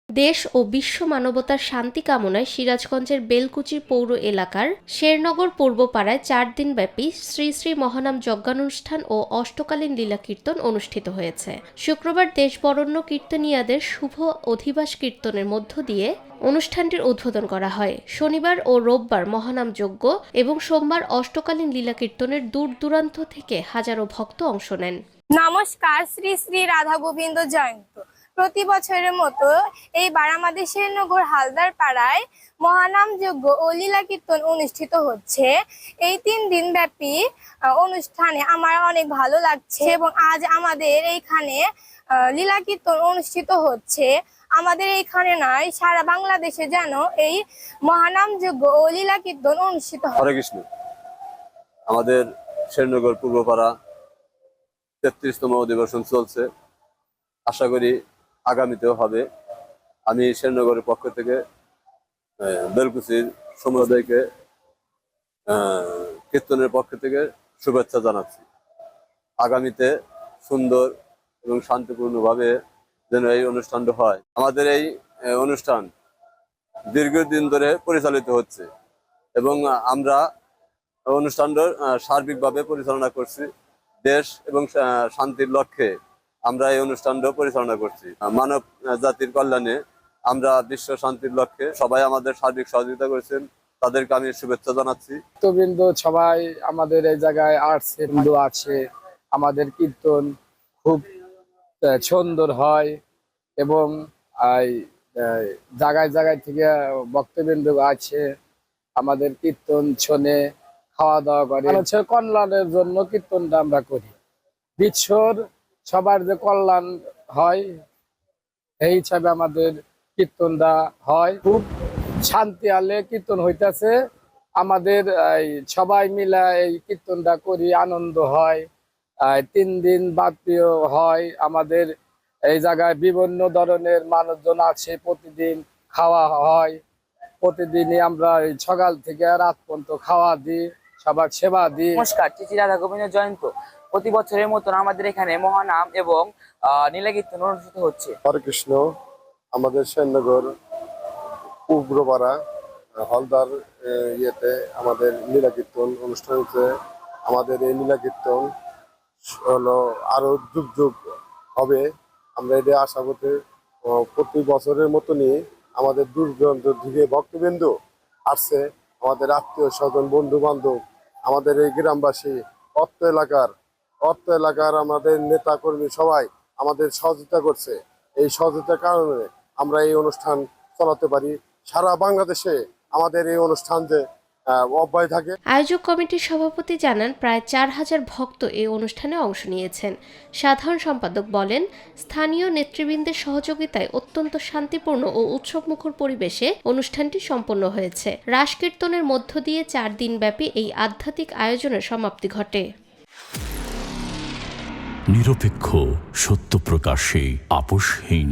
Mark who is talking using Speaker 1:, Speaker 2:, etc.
Speaker 1: দেশ ও বিশ্ব মানবতার শান্তি কামনায় সিরাজগঞ্জের বেলকুচি পৌর এলাকার শেরনগর পূর্বপাড়ায় ৪ দিনব্যাপী শ্রী শ্রী মহানাম যজ্ঞানুষ্ঠান ও অষ্টকালীন লীলা কীর্তন অনুষ্ঠিত হয়েছে। শুক্রবার দেশবরেণ্য কীর্তনীয়াদের শুভ অধিবাস কীর্তনের মধ্য দিয়ে অনুষ্ঠানটির উদ্বোধন করা হয়। শনিবার ও রোববার মহানাম যজ্ঞ এবং সোমবার অষ্টকালীন লীলা কীর্তনের দূর দূরান্ত থেকে হাজারো ভক্ত অংশ নেন।
Speaker 2: নমস্কার, শ্রী শ্রী রাধা গোবিন্দ জয়ন্তী। প্রতি বছরের মতো এইবার আমাদের শেরনগর হালদার পাড়ায় মহানাম যজ্ঞ ও লীলা কীর্তন অনুষ্ঠিত হচ্ছে। এই 3 দিন ব্যাপী অনুষ্ঠানে আমার অনেক ভালো লাগছে এবং আজ আমাদের এইখানে লীলা কীর্তন অনুষ্ঠিত হচ্ছে। আমাদের এইখানে নয়, সারা বাংলাদেশে যেন এই মহানাম যজ্ঞ ও লীলা কীর্তন অনুষ্ঠিত হয়।
Speaker 3: হরে কৃষ্ণ। আমাদের শেরনগর পূর্বপাড়া 33তম অধিবেশন চলছে। আশা করি আগামীতেও হবে। আমি শেরনগরের পক্ষ থেকে বেলকুচির সমুদায়কে কীর্তনের পক্ষ থেকে শুভেচ্ছা জানাচ্ছি। আগামীতে সুন্দর এবং শান্তিপূর্ণভাবে যেন এই অনুষ্ঠানটা হয়। আমাদের এই অনুষ্ঠান দীর্ঘদিন ধরে পরিচালিত হচ্ছে এবং আমরা অনুষ্ঠানটা সার্বিকভাবে পরিচালনা করছি। দেশ এবং শান্তির লক্ষ্যে আমরা এই অনুষ্ঠানটা পরিচালনা করছি। মানব জাতির কল্যাণে আমরা বিশ্ব শান্তির লক্ষ্যে সবাই আমাদের সার্বিক সহযোগিতা করেছেন, তাদেরকে আমি শুভেচ্ছা জানাচ্ছি।
Speaker 4: ভক্তবৃন্দ সবাই আমাদের এই জায়গায় আসছে, হিন্দু আছে, আমাদের কীর্তন খুব সুন্দর হয় এবং জায়গায় জায়গায় থেকে ভক্তবৃন্দ আছে, আমাদের কীর্তন শোনে, খাওয়া দাওয়া করে। মানুষের কল্যাণের জন্য কীর্তনটা আমরা করি। বিশ্বর সবার যে কল্যাণ হয় এই হিসাবে আমাদের কীর্তনটা হয়। খুব শান্তি আলে কীর্তন হইতেছে। আমাদের সবাই মিলে এই কীর্তনটা করি, আনন্দ হয়। 3 দিন ব্যাপীও হয়। আমাদের এই জায়গায় বিভিন্ন ধরনের মানুষজন আছে, প্রতিদিন খাওয়া হয়। প্রতিদিনই আমরা সকাল থেকে রাত পর্যন্ত খাওয়া দিই, সবার সেবা দিই।
Speaker 5: নমস্কার, শ্রী শ্রী রাধা গোবিন্দ জয়ন্তী। প্রতি বছরের মতন আমাদের এখানে মহানাম এবং লীলা কীর্তন অনুষ্ঠিত হচ্ছে।
Speaker 6: হরে কৃষ্ণ। আমাদের শেরনগর পূর্বপাড়া হলদার ইয়েতে আমাদের লীলা কীর্তন অনুষ্ঠান হচ্ছে। আমাদের এই লীলা কীর্তন হলো আরো যুগ যুগ হবে, আমরা এটা আশা করতে। প্রতি বছরের মতনই আমাদের দূর দূরান্ত থেকে ভক্তবৃন্দ আসছে, আমাদের আত্মীয় স্বজন, বন্ধু বান্ধব, আমাদের এই গ্রামবাসী, অত্র এলাকার আমাদের নেতা কর্মী সবাই আমাদের সহযোগিতা করছে। এই সহযোগিতার কারণে আমরা এই অনুষ্ঠান চালাতে পারি। সারা বাংলাদেশে আমাদের এই অনুষ্ঠান যে অব্যাহত থাকে।
Speaker 1: আয়োজক কমিটির সভাপতি জানান, প্রায় 4000 ভক্ত এই অনুষ্ঠানে অংশ নিয়েছেন। সাধারণ সম্পাদক বলেন, স্থানীয় নেতৃবৃন্দের সহযোগিতায় অত্যন্ত শান্তিপূর্ণ ও উৎসবমুখর পরিবেশে অনুষ্ঠানটি সম্পন্ন হয়েছে। রাস কীর্তনের মধ্য দিয়ে 4 দিনব্যাপী এই আধ্যাত্মিক আয়োজনের সমাপ্তি ঘটে।
Speaker 7: নিরপেক্ষ, সত্য প্রকাশে আপোষহীন।